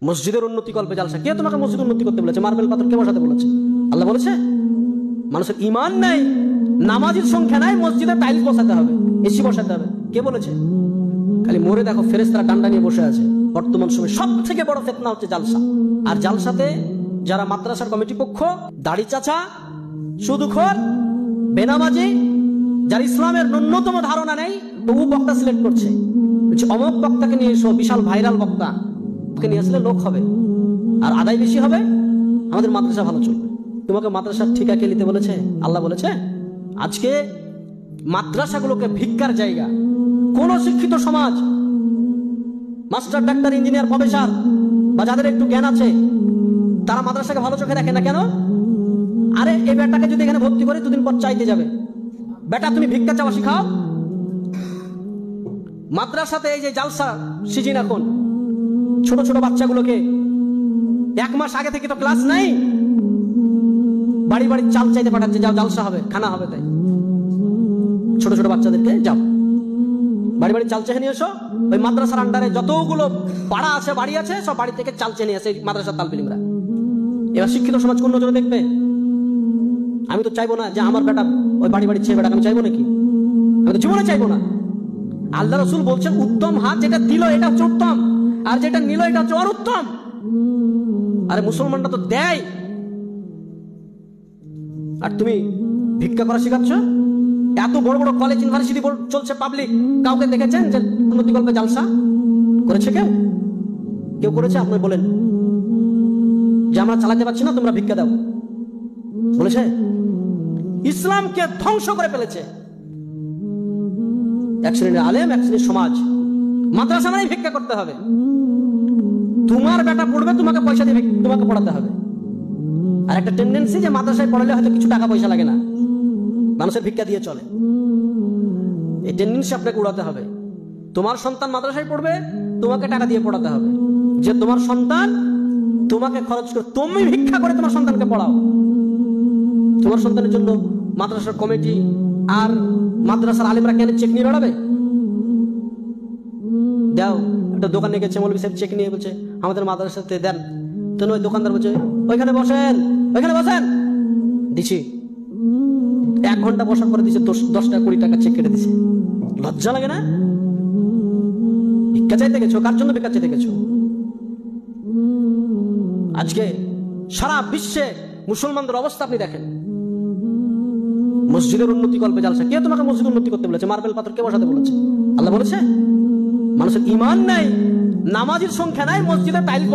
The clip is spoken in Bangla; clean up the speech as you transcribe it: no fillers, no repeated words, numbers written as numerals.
মসজিদের উন্নতি কল্পে জালসা। কে তোমাকে মসজিদ উন্নতি করতে বলেছে? মার্বেল পাথর কে বসাতে বলেছে? আল্লাহ বলেছে? মানুষের ঈমান নাই, নামাজের সংখ্যা নাই, মসজিদে টাইলস বসাতে হবে, এসি বসাতে হবে, কে বলেছে? খালি মরে দেখো ফেরেশতারা ডান্ডা নিয়ে বসে আছে। বর্তমান সময়ে সব থেকে বড় ফিতনা হচ্ছে জালসা। আর জালসাতে যারা মাদ্রাসার কমিটি পক্ষ, দাড়ি চাচা, সুদখোর, বেনামাজি, যার ইসলামের ন্যূনতম ধারণা নেই, তবু বক্তা সিলেক্ট করছে, অমুক বক্তাকে নিয়ে এসো, বিশাল ভাইরাল বক্তা, ওকে নিয়ে আসলে লোক হবে আর আদায় বেশি হবে, আমাদের মাদ্রাসা ভালো চলবে। তোমাকে মাদ্রাসার ঠিকা কে নিতে বলেছে? আল্লাহ বলেছে? আজকে মাদ্রাসাগুলোকে ভিক্ষার জায়গা। কোন শিক্ষিত সমাজ, মাস্টার, ডাক্তার, ইঞ্জিনিয়ার, প্রফেসর বা যাদের একটু জ্ঞান আছে, তারা মাদ্রাসাকে ভালো চোখে দেখে না কেন? আরে এই বেটাকে যদি এখানে ভর্তি করে দুদিন পর চাইতে যাবে, বেটা তুমি ভিক্ষা চাওয়া শিখাও। মাদ্রাসাতে এই যে জালসা সিজন, এখন ছোট ছোট বাচ্চাগুলোকে 1 মাস আগে থেকে তো ক্লাস নাই, বাড়ি বাড়ি চাল চাইতে পাঠাচ্ছে, যাও জালসা হবে, খানা হবে। তাই ছোট ছোট বাচ্চাদেরকে যাও বাড়ি বাড়ি চাল চেয়ে নিয়ে এসো। ওই মাদ্রাসার আন্ডারে যতগুলো পাড়া আছে, বাড়ি আছে, সব বাড়ি থেকে চাল চেয়ে নিয়ে আসে মাদ্রাসার তালবিলিমরা। এবার শিক্ষিত সমাজ কোন নজরে দেখবে? আমি তো চাইবো না যে আমার বেটা ওই বাড়ি বাড়ি চেয়ে বেটা, আমি চাইবো নাকি? আমি তো জীবনে চাইবো না। আল্লাহ রসুল বলছেন উত্তম হাত যেটা দিল এটা হচ্ছে উত্তম, আর যেটা নিল এটা হচ্ছে অরুত্তম। আরে মুসলমানরা তো দেয়, আর তুমি ভিক্ষা করা শিখাচ্ছ। এত বড় বড় কলেজ, ইউনিভার্সিটি চলছে পাবলিক, কাউকে দেখেছেন যে উন্নতি কল্পে জালসা করেছে? কেউ কেউ করেছে? আপনি বলেন যে আমরা চালাতে পারছি না, তোমরা ভিক্ষা দাও, বলেছে? ইসলামকে ধ্বংস করে ফেলেছে এক শ্রেণীর আলেম, এক শ্রেণীর সমাজ। মাদ্রাসা মানে ভিক্ষা করতে হবে, তোমার বেটা পড়বে, তোমাকে পয়সা দিয়ে তোমাকে পড়াতে হবে। আর একটা টেন্ডেন্সি যে মাদ্রাসায় পড়ালে হয়তো কিছু টাকা পয়সা লাগে না, মানুষের ভিক্ষা দিয়ে চলে। এই টেন্ডেন্সি আপনাকে উড়াতে হবে। তোমার সন্তান মাদ্রাসায় পড়বে, তোমাকে টাকা দিয়ে পড়াতে হবে। যে তোমার সন্তান তোমাকে খরচ করে, তুমি ভিক্ষা করে তোমার সন্তানকে পড়াও। তোমার সন্তানের জন্য মাদ্রাসার কমিটি আর মাদ্রাসার আলেমরা কেন চেক নিয়ে বেড়াবে? দাও, একটা দোকানে গেছে, মৌলভী সাহেব চেক নিয়ে বলছে আমাদের মাদ্রাসাতে দেন। তো ওই দোকানদার বলছে ওইখানে বসেন, ওইখানে বসেন, দিছি। 1 ঘন্টা বসার পরে দিচ্ছে 10 টাকা 20 টাকা চেক কেটে দিছে। লজ্জা লাগে না? ভিক্ষা চাইতে গেছো, কার জন্য ভিক্ষা চাইতে গেছো? আজকে সারা বিশ্বে মুসলমানদের অবস্থা আপনি দেখেন। মসজিদের উন্নতি কল্পে জালসা। কে তোমাকে মসজিদ উন্নতি করতে বলেছে? মার্বেল পাথর কে বসাতে বলেছে? আল্লাহ বলেছে? মানুষের ঈমান নাই, নামাজের সংখ্যা নাই, মসজিদে টাইলস